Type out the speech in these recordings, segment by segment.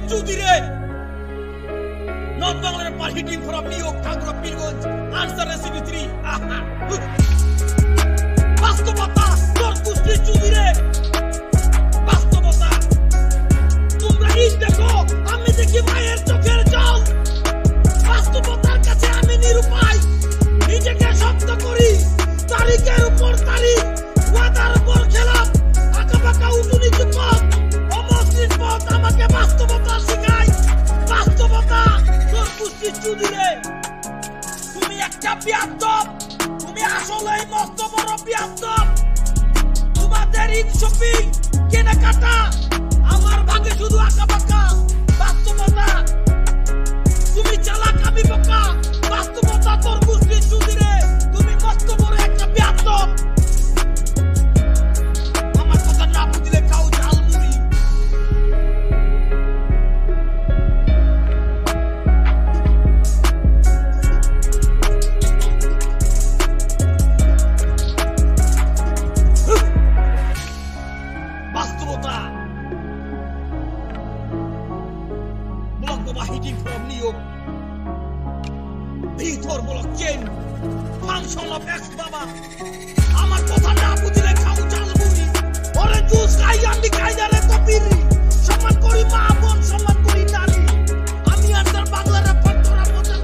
চুদি রে নর্থ বাংলার party team from New York ঠাকুরা পীরগঞ্জ আনসার রেসিপি 3 বাস্তবতা তোর কুষ্টি চুদি রে বাস্তবতা তোমরা ইট দেখো আমি দেখি মায়ের চোখের জল বাস্তবতার কাছে আমি নিরুপায় নিজেকে শব্দ করি তারিখের উপর তারিখ ওয়াদার উপর খেলাপ আঁকাবাঁকা উঁচু নিচু পথ অমসৃণ পথ আমাকে বাস্তবতা শেখায় বাস্তবতা তোর কুষ্টি চুদি রে তুমি একটা বিয়াদব তুমি আসলেই মস্ত বড় বিয়াদব তোমাদের ঈদ শপিং কেনাকাটা আমার ভাগে শুধু আঁকাবাঁকা বাস্তবতা তুমি চালাক আমি বোকা বাস্তবতা তোর কুষ্টি চুদি রে তুমি মস্ত বড় একটা বিয়াদব আমার কথা না বুঝলে খাও ঝালমুড়ি বাস্তবতা block hitting from New York ভিতর blockchain function of x বাবা আমার কথা না বুঝলে খাও ঝালমুড়ি ওরে জুস খাই আমি খাই না রে কপিরি সম্মান করি মা বোন সম্মান করি নারী আমি আনসার বাংলা রেপার তোরা বোঝে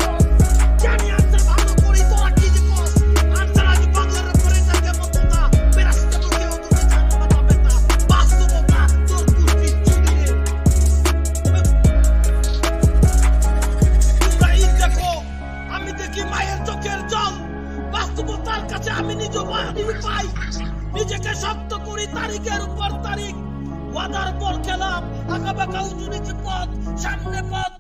জানি আনসার ভালো করি তোরা কি যে কস আনসার আজ বাংলা রেপারে থাকে মতটা প্যারাসিটামল খেয়ে তুমি জানো মাথা ব্যথা বাস্তবতা তোর কুষ্টি চুদি রে তোমরা ঈদ দেখো আমি দেখি মায়ের চোখের জল বাস্তবতার কাছে আমি নিরুপায় নিজেকে শক্ত করি তারিখের উপর তারিখ ওয়াদার পর খেলাম আঁকাবাঁকা উঁচু নিচু পথ সামনে পথ